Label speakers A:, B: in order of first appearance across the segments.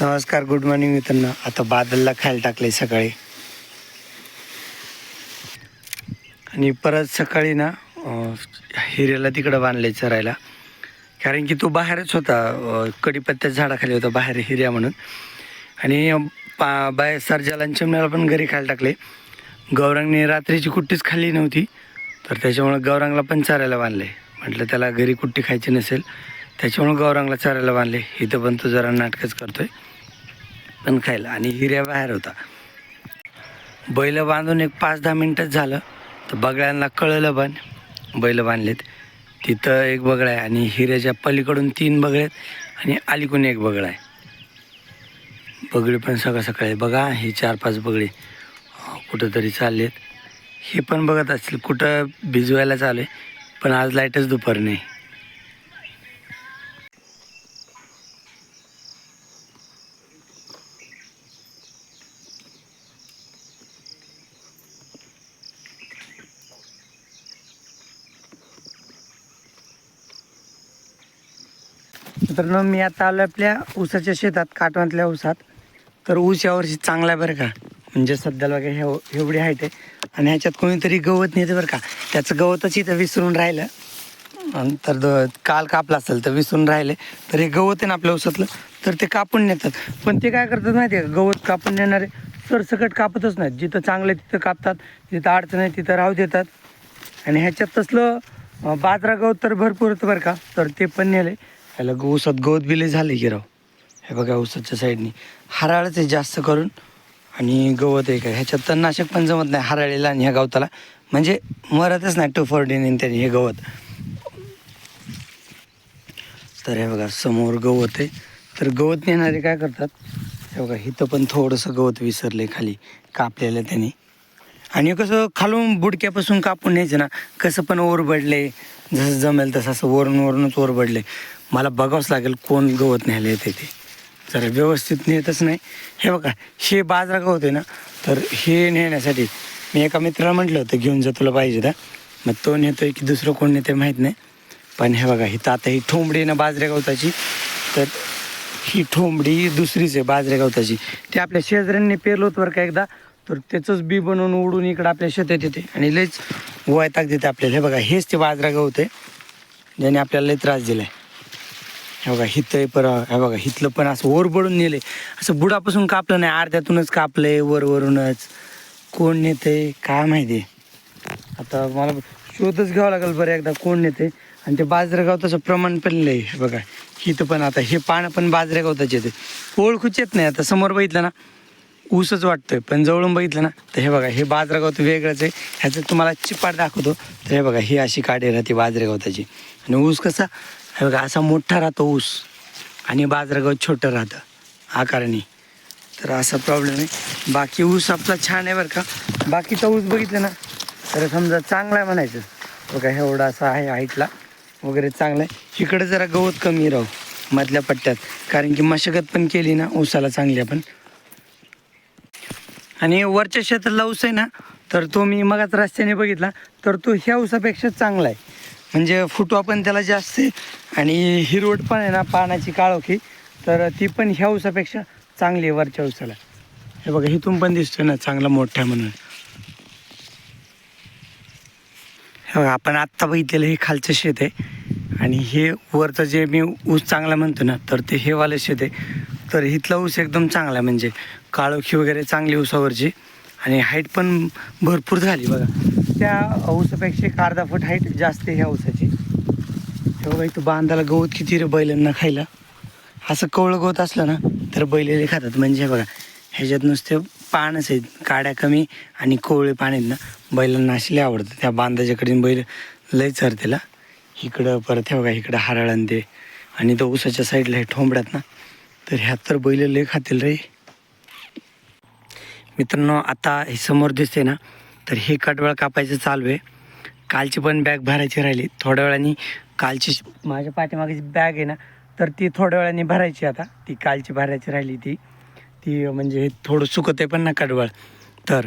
A: नमस्कार, good morning मित्रांनो. आता बादलला खायला टाकले सकाळी आणि परत सकाळी ना हिऱ्याला तिकडं बांधले चरायला, कारण की तो बाहेरच होता. कडीपत्त्याच्या झाडाखाली होता बाहेर हिऱ्या म्हणून. आणि बाय सर्जाला आणि चिमण्याला पण घरी खायला टाकले. गौरांगने रात्रीची कुट्टीच खाल्ली नव्हती, तर त्याच्यामुळे गौरांगला पण चरायला बांधले. म्हटलं त्याला घरी कुट्टी खायची नसेल, त्याच्यामुळे गौरांगला चरायला बांधले. इथं पण तो जरा नाटकच करतोय पण खायला. आणि हिऱ्या बाहेर होता. बैल बांधून एक 5-10 मिनटंच झालं तर बगळ्यांना कळलं पण बैल बांधलेत. तिथं एक बगळा आहे आणि हिऱ्याच्या पलीकडून 3 बगळे आहेत आणि अलीकडून एक बगळा आहे. बगळे पण सकाळ सकाळी बघा, ही 4-5 बगळे कुठंतरी चाललेत. हे पण बघत असतील कुठं भिजवायला चालू आहे, पण आज लाईटच दुपार नाही. मित्रांनो, मी आता आलो आपल्या ऊसाच्या शेतात, काटवांतल्या ऊसात. तर ऊस यावर्षी चांगला आहे बरं का. म्हणजे सध्याला वगैरे एवढी हाईट आहे आणि ह्याच्यात कोणीतरी गवत नेते बरं का. त्याचं गवतच इथं विसरून राहिलं. तर काल कापलं असेल तर विसरून राहिले, तर हे गवत आहे ना आपल्या ऊसातलं, तर ते कापून नेतात. पण ते काय करतात माहिती आहे का, गवत कापून नेणारे सरसकट कापतच नाहीत. जिथं चांगलं आहे तिथं कापतात, जिथं अडचण आहे तिथं राहू देतात. आणि ह्याच्यात तसलं बाजरा गवत तर भरपूर होतं बरं का, तर ते पण नेले. ह्याला ऊसात गवत बिले झाले की राव. हे बघा, ऊसाच्या साईडनी हराळच आहे जास्त करून आणि गवत आहे. का ह्याच्यात तणनाशक पण जमत नाही हराळीला आणि ह्या गवताला, म्हणजे मरतच नाही 2,4-D त्यांनी हे गवत. तर हे बघा समोर गवत आहे. तर गवत नेणारे काय करतात, हे बघा इथं पण थोडंसं गवत विसरले खाली कापलेलं त्यांनी. आणि कसं खालून बुडक्यापासून कापून न्यायचं ना, कसं पण ओरबडले, जसं जमेल तसं असं वरूनच ओरबडले. मला बघावंच लागेल कोण गवत न्यायला येते ते, जरा व्यवस्थित नेतच नाही. हे बघा, हे बाजरा गवत आहे ना, तर हे नेण्यासाठी मी एका मित्राला म्हटलं होतं घेऊन जा तुला पाहिजे तर, मग तो नेतोय की दुसरं कोण नेते माहीत नाही. पण हे बघा इथं आता ही ठोंबडी ना बाजऱ्या गवताची, तर ही ठोंबडी दुसरीच आहे बाजऱ्या गवताची. ते आपल्या शेजाऱ्यांनी पेरलं होतं बरं का एकदा, तर त्याचंच बी बनवून उडून इकडं आपल्या शेतात येते आणि लयच वैताग देते आपल्याला. हे बघा हेच ते बाजरा गवत आहे ज्याने आपल्याला लय त्रास दिला आहे. हे बघा हिथं हे बघा हिथलं पण असं ओरबडून नेले, असं बुडापासून कापलं नाही, अर्ध्यातूनच कापलंय वरूनच. कोण नेते काय माहिती. आता मला शोधच घ्यावं लागेल बरं एकदा कोण नेते. आणि ते बाजऱ्या गवताचं प्रमाण पण लय. हे बघा हिथं पण आता हे पानं पण बाजऱ्या गवताचे येते, ओळखूच येत नाही. आता समोर बघितलं ना ऊसच वाटतोय, पण जवळून बघितलं ना तर हे बघा हे बाजरा गवत वेगळंच आहे. ह्याचं तुम्हाला चिपाट दाखवतो. तर हे बघा ही अशी काडी राहते बाजऱ्या गवताची. आणि ऊस कसा, हे बघा असा मोठा राहतो ऊस आणि बाजरा गवत छोटं राहतं आकाराने. तर असा प्रॉब्लेम आहे. बाकी ऊस आपला छान आहे बरं का. बाकीचा ऊस बघितलं ना तर समजा चांगला आहे म्हणायचं. बघा एवढा असा आहे हाईटला वगैरे, चांगलं आहे. इकडे जरा गवत कमी राहू मधल्या पट्ट्यात, कारण की मशागत पण केली ना ऊसाला चांगली आपण. आणि वरच्या शेतातला ऊस आहे ना, तर तो मी मगाच रस्त्याने बघितला, तर तो ह्या ऊसापेक्षा चांगला आहे. म्हणजे फुटवा पण त्याला जास्त आहे आणि हिरवट पण आहे ना पानाची काळोखी, तर ती पण ह्या ऊसापेक्षा चांगली आहे वरच्या ऊसाला. हे बघा इथून पण दिसतोय ना चांगला मोठा म्हणून. हे बघा आपण आत्ता बघितलेलं हे खालचं शेत आहे आणि हे वरचं जे मी ऊस चांगला म्हणतो ना, तर ते हे वालं शेत आहे. तर इथला ऊस एकदम चांगला आहे, म्हणजे काळोखी वगैरे चांगली ऊसावरची आणि हाईट पण भरपूर झाली. बघा त्या ऊसापेक्षा एक अर्धा फूट हाईट जास्त आहे ह्या ऊसाची. हे बघा इथं बांधाला गवत किती रे बैलांना खायला. असं कवळं गवत असलं ना तर बैलेले खातात. म्हणजे हे बघा ह्याच्यात नुसते पानच आहेत, काड्या कमी आणि कोवळे पान आहेत ना, बैलांना अशी आवडतं. त्या बांधाच्याकडे बैल लय चरतेला. इकडं परत हे बघा इकडं हराळण ते, आणि तो ऊसाच्या साईडला हे ठोंबड्यात ना, तर ह्यात तर बैल लय खातील रे. मित्रांनो आता हे समोर दिसते ना, तर हे कडवळ कापायचं चालू आहे. कालची पण बॅग भरायची राहिली थोड्या वेळाने. कालची माझ्या पाठीमागची बॅग आहे ना, तर ती थोड्या वेळाने भरायची. आता ती कालची भरायची राहिली ती म्हणजे हे थोडं सुकत आहे पण ना कडवळ. तर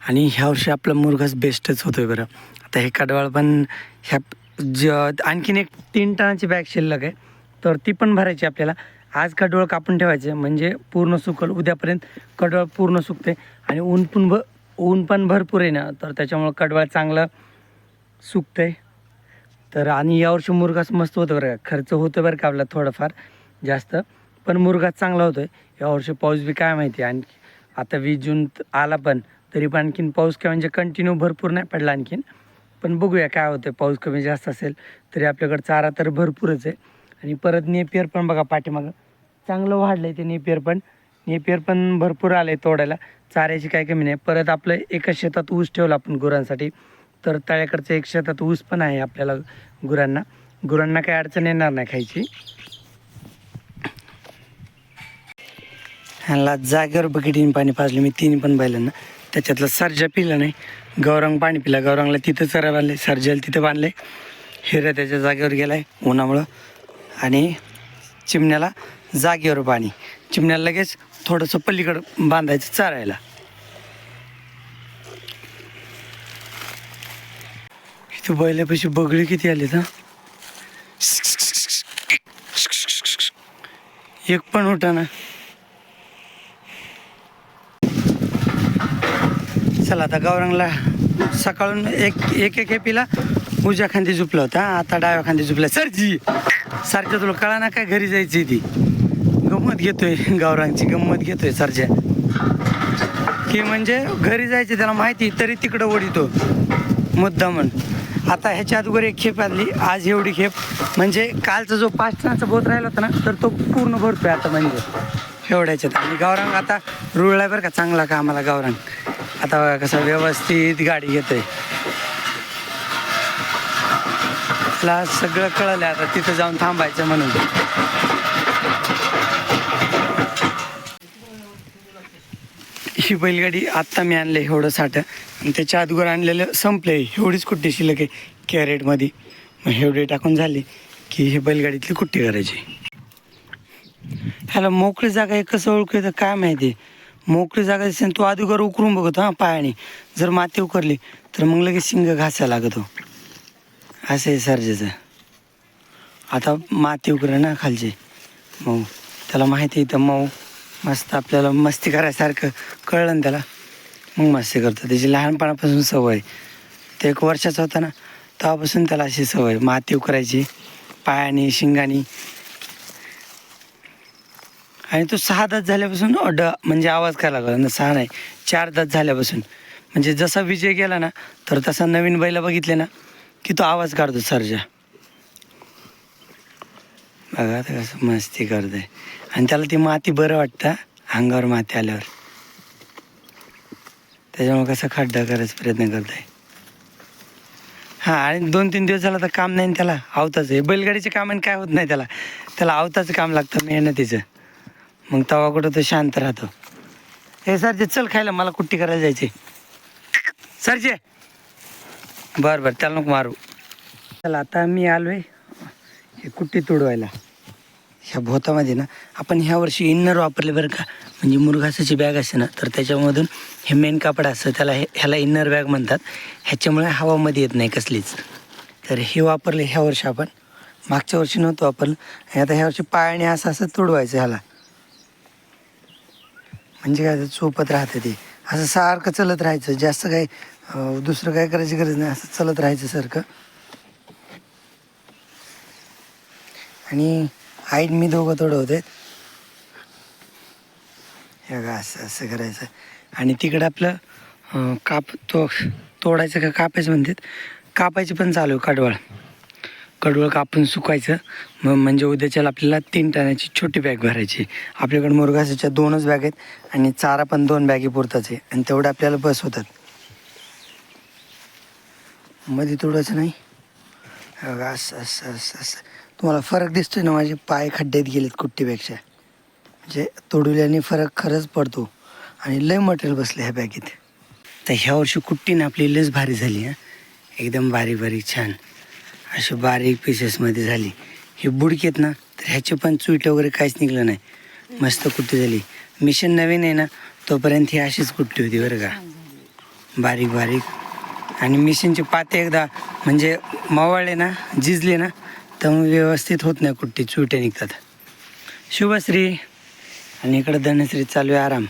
A: आणि ह्या वर्षी आपला मुरघास बेस्टच होतोय बरं. आता हे कडवळ पण ह्या आणखीन एक 3 टनाची बॅग शिल्लक आहे, तर ती पण भरायची आपल्याला. आज कडवळ कापून ठेवायचे म्हणजे पूर्ण सुकल, उद्यापर्यंत कडवळ पूर्ण सुकते. आणि ऊन पण भरपूर आहे ना, तर त्याच्यामुळं कडवळ चांगलं सुकते. तर आणि यावर्षी मुरघास मस्त होतं बरं का. खर्च होतं बरं का आपला थोडंफार जास्त, पण मुरघास चांगला होतो आहे यावर्षी. पाऊस बी काय माहिती, आणि आता 20 जून आला पण तरी पण आणखीन पाऊस काय म्हणजे कंटिन्यू भरपूर नाही पडला आणखीन. पण बघूया काय होतं, पाऊस कमी जास्त असेल तरी आपल्याकडं चारा तर भरपूरच आहे. आणि परत नेपियर पण बघा पाठीमागं चांगलं वाढलं आहे ते नेपियर पण भरपूर आलं आहे तोडायला. चाऱ्याची काय कमी नाही. परत आपलं एका शेतात ऊस ठेवला आपण गुरांसाठी, तर तळ्याकडचं एक शेतात ऊस पण आहे आपल्याला गुरांना काही अडचण येणार नाही खायची. ह्याला जागेवर बकेटीने पाणी पाजलं मी 3 पण बैलांना. त्याच्यातलं सर्जा पिलं नाही, गौरंग पाणी पिला. गौरंगला तिथं चरा बांधले, सर्जाला तिथं बांधले. हिरा त्याच्या जागेवर गेला आहे उन्हामुळं. आणि चिमण्याला जागेवर पाणी. चिमण्याला लगेच थोडंसं पलीकडं बांधायचं चारायला. इथं बैलापाशी बगळी किती आली ना, एक पण होता ना. चला आता गौरंगला सकाळून एक पिला उजव्या खांदी झुपला होता, आता डाव्या खांदी झुपला. सरजी सारख्या तुला कळा ना काय घरी जायची, ती गंमत घेतोय, गौरंगची गंमत घेतोय सरजा. की म्हणजे घरी जायचे त्याला माहिती तरी तिकडं ओढितो मुद्दामन. आता ह्याच्या अगोदर एक खेप आणली, आज एवढी खेप. म्हणजे कालचा जो 5 टनाचा बोत राहिला होता ना, तर तो पूर्ण भरतोय आता म्हणजे एवढ्याच्यात. आणि गौरंग आता रुळलाय बरं का चांगला कामाला गौरंग. आता कसं व्यवस्थित गाडी घेतोय. त्याला सगळं कळलं आता तिथं जाऊन थांबायचं म्हणून. ही बैलगाडी आत्ता मी आणले एवढं साठं, आणि त्याच्या अगोदर आणलेलं संपले. एवढीच कुट्टी शिल्लक आहे कॅरेटमध्ये. मग एवढे टाकून झाले की हे बैलगाडीतली कुट्टी करायची. ह्याला मोकळी जागा आहे कसं ओळखू येतं काय माहिती. मोकळी जागा दिसेल तो अगोदर उकरून बघतो हां पायाने. जर माती उकरली तर मग लगेच शिंग घासायला लागतो. असं आहे सर्जेचं. आता माती उकरं ना खालची, मग त्याला माहिती आहे तर मग मस्त आपल्याला मस्ती करायसारखं कळलं ना त्याला, मग मस्ती करतो. त्याची लहानपणापासून सवय. ते 1 वर्षाचा होता ना तेव्हापासून त्याला अशी सवय माती उकरायची पायाने शिंगाने. आणि तो 6 दात झाल्यापासून म्हणजे आवाज करायला लागला. 6 नाही 4 दात झाल्यापासून. म्हणजे जसा विजय गेला ना तर तसा नवीन बैला बघितले ना की तो आवाज काढतो सर्जा. बघा आता कसं मस्ती करतोय. आणि त्याला ती माती बरं वाटतं अंगावर माती आल्यावर. त्याच्यामुळे कसं खड्डा करायचा प्रयत्न करतोय. हां, आणि 2-3 दिवस झाला तर काम नाही त्याला, आवताच आहे. बैलगाडीचे कामाने काय होत नाही त्याला, त्याला आवताचं काम लागतं मेहनतीचं. मग तवा कुठं तो शांत राहतो. हे सरजे चल खायला, मला कुट्टी करायला जायचे. सरजे बरं बरं त्याला नको मारू. चला आता मी आलो आहे हे कुट्टी तोडवायला. ह्या भोतामध्ये ना आपण ह्या वर्षी इन्नर वापरले बरं का. म्हणजे मुरघासाची बॅग असते ना तर त्याच्यामधून हे मेन कापड असतं, ह्याला इन्नर बॅग म्हणतात. ह्याच्यामुळे हवामध्ये येत नाही कसलीच. तर हे वापरले ह्या वर्षी आपण, मागच्या वर्षी नव्हतं वापरलं. आणि आता ह्या वर्षी पायाने असं तोडवायचं ह्याला. म्हणजे काय चोपत राहतं ते, असं सारखं चलत राहायचं. जास्त काही दुसरं काय करायची गरज नाही, असं चलत राहायचं सारखं. आणि आईन मी दोघं तोडवत आहेत. हे बघा असं असं करायचं. आणि तिकडं आपलं तोडायचं का कापायचं म्हणतात. कापायचं पण चालू आहे कडवळ कापून सुकायचं. म्हणजे उद्याच्याला आपल्याला 3 टनाची छोटी बॅग भरायची. आपल्याकडे मुरघासाच्या 2च बॅग आहेत आणि चारा पण 2 बॅगी पुरताच आहे. आणि तेवढं आपल्याला बस होतात. मध्ये तोडायचं नाही. असं असं असं असं तुम्हाला फरक दिसतोय ना, माझे पाय खड्ड्यात गेलेत कुट्टीपेक्षा. म्हणजे तोडल्याने फरक खरंच पडतो. आणि लय मटेरियल बसलं ह्या बॅगेत. तर ह्या वर्षी कुट्टीने आपली लयच भारी झाली हां. एकदम बारीक बारीक छान असे बारीक पीसेसमध्ये झाली. हे बुडकेत ना तर ह्याचे पण चुईट वगैरे काहीच निघलं नाही. मस्त कुट्टी झाली. मिशन नवीन आहे ना तोपर्यंत ही अशीच कुट्टी होती बरं का, बारीक बारीक. आणि मिशनचे पाते एकदा म्हणजे मवाळले ना झिजले ना तर मग व्यवस्थित होत नाही कुट्टी, चुईटे निघतात. शुभश्री. आणि इकडं धनश्री चालू आहे आराम.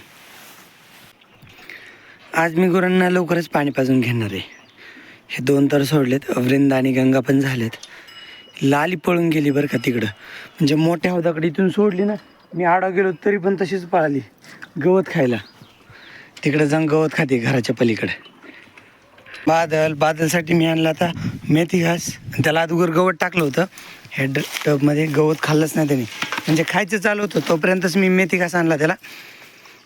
A: आज मी गुरांना लवकरच पाणी पाजून घेणार आहे. हे 2 तर सोडलेत, वृंदा आणि गंगा पण झालेत. लाली पळून गेली बरं का तिकडं, म्हणजे मोठ्या हौदाकडे इथून सोडली ना, मी आडा गेलो तरी पण तशीच पळाली गवत खायला. तिकडं जाऊन गवत खाते घराच्या पलीकडे. बादलसाठी मी आणला आता मेथी घास. त्याला अगोदर गवत टाकलं होतं, हे टबमध्ये गवत खाल्लंच नाही त्याने, म्हणजे खायचं चालू होतं तोपर्यंतच मी मेथी घास आणला त्याला.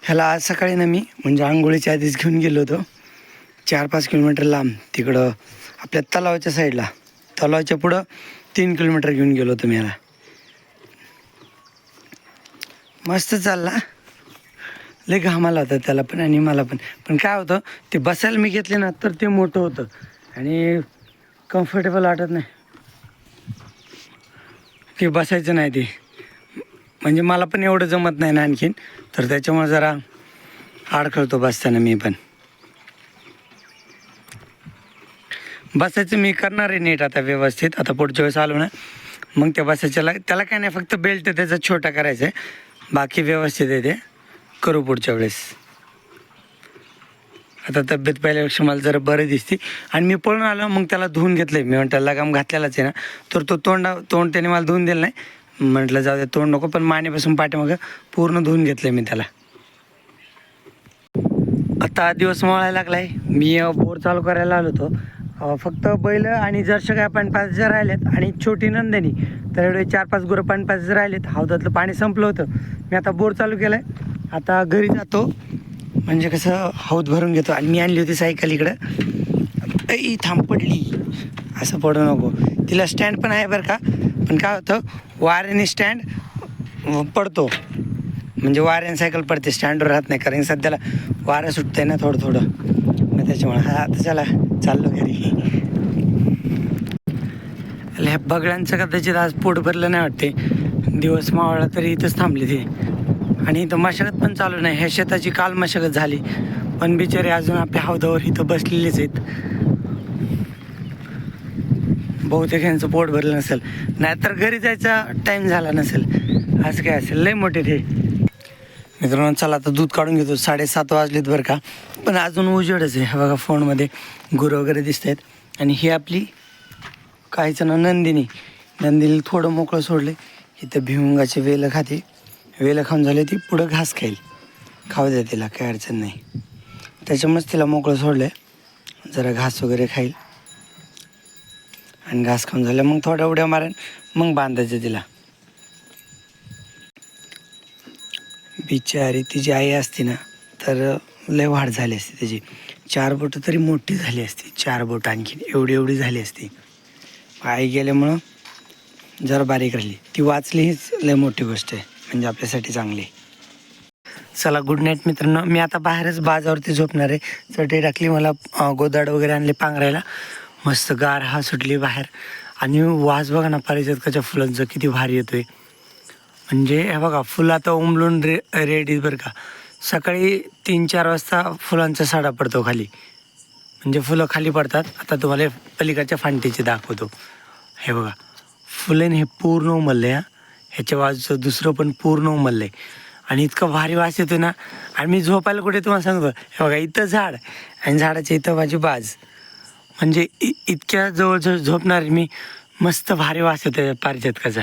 A: ह्याला आज सकाळी ना मी म्हणजे आंघोळीच्या आधीच घेऊन गेलो होतो 4-5 किलोमीटर लांब, तिकडं आपल्या तलावाच्या साईडला, तलावाच्या पुढं 3 किलोमीटर घेऊन गेलो होतो मी. ह्याला मस्त चालला, लय घामाला होता त्याला पण आणि मला पण. पण काय होतं, ते बसायला मी घेतले ना तर ते मोठं होतं आणि कम्फर्टेबल वाटत नाही, ते बसायचं नाही. ते म्हणजे मला पण एवढं जमत नाही ना आणखीन, तर त्याच्यामुळे जरा अडखळतो बसताना. मी पण बसायचं मी करणार आहे नीट आता व्यवस्थित. आता पुढच्या वेळेस आलो ना मग त्या बसायच्याला, त्याला काय नाही, फक्त बेल्ट त्याचा छोटा करायचा आहे, बाकी व्यवस्थित आहे ते करू पुढच्या वेळेस. आता तब्येत पहिल्यापेक्षा मला जरा बरं दिसते. आणि मी पळून आलो मग त्याला धुवून घेतलं आहे. मी म्हटलं लगाम घातलेलाच आहे ना, तर तो तोंड त्याने मला धुवून दिलं नाही. म्हटलं जाऊ दे तोंड नको, पण मानेपासून पाठीमागं पूर्ण धुवून घेतलं मी त्याला. आता दिवस मळायला लागला आहे. मी बोर चालू करायला आलो होतो. फक्त बैल आणि जर्शा गाय पाणी पाजायचे राहिलेत आणि छोटी नंदिनी, तर एवढे 4-5 गुरं पाणी पाजायचे राहिलेत. हौदातलं पाणी संपलं होतं. मी आता बोर चालू केलं आहे. आता घरी जातो, म्हणजे कसं हौद भरून घेतो. आणि मी आणली होती सायकल इकडं, थांब पडली, असं पडू नको. तिला स्टँड पण आहे बरं का, पण काय होतं वाऱ्याने स्टँड पडतो, म्हणजे वाऱ्याने सायकल पडते, स्टँडवर राहत नाही, कारण सध्याला वारं सुटतंय ना थोडं. मग त्याच्यामुळे आता चला चाललो घरी. ह्या बगड्यांचं कदाचित आज पोट भरलं नाही वाटते, दिवस मावळला तरी इथंच थांबले ते. आणि इथं मशागत पण चालू नाही. ह्या शेताची काल मशागत झाली, पण बिचारे अजून आपल्या हौदावर इथं बसलेलेच आहेत. बहुतेक ह्यांचं पोट भरलं नसेल, नाहीतर घरी जायचा टाईम झाला नसेल, असं काय असेल. लय मोठे ते मित्रांनो. चला आता दूध काढून घेतो. 7:30 वाजलेत बरं का, पण अजून उजेडच आहे. बघा फोनमध्ये गुरं वगैरे दिसत आहेत. आणि ही आपली काहीचं ना नंदिनी थोडं मोकळं सोडले. इथं भिमुंगाचे वेलं खाते, वेलं खाऊन झाले ती पुढं घास खाईल, खाऊ द्या तिला, काही अडचण नाही. त्याच्यामुळेच तिला मोकळं सोडलं आहे, जरा घास वगैरे खाईल. आणि घास खाऊन झालं मग थोड्या उड्या मारेन, मग बांधायचं तिला. बिचारी तिची आई असती ना तर लय वाढ झाली असती त्याची. 4 बोटं तरी मोठी झाली असती, 4 बोटं आणखीन एवढी झाली असती. आई गेल्यामुळं जरा बारीक राहिली. ती वाचली हीच लय मोठी गोष्ट आहे, म्हणजे आपल्यासाठी चांगली. चला गुड नाईट मित्रांनो. मी आता बाहेरच बाजावरती झोपणार आहे. चटई टाकली, मला गोदाड वगैरे आणले पांघरायला. मस्त गार हा सुटली बाहेर. आणि वास बघा ना पारिजातकाच्या फुलांचा किती भारी येतोय. म्हणजे हे बघा फुलं आता उमलून रेडी बरं का. सकाळी 3-4 वाजता फुलांचा साडा पडतो खाली, म्हणजे फुलं खाली पडतात. आता तुम्हाला पलीकडच्या फांटीचे दाखवतो. हे बघा फुलं हे पूर्ण उमललं आहे. ह्याच्या बाजूचं दुसरं पण पूर्ण उमललं आहे. आणि इतकं भारी वास येतो ना. आणि मी झोपायला कुठे तुम्हाला सांगतो, हे बघा इथं झाड आणि झाडाच्या इथं माझी बाज, म्हणजे इतक्या जवळ झोपणार मी. मस्त भारी वास येतो पारिजातकाचा.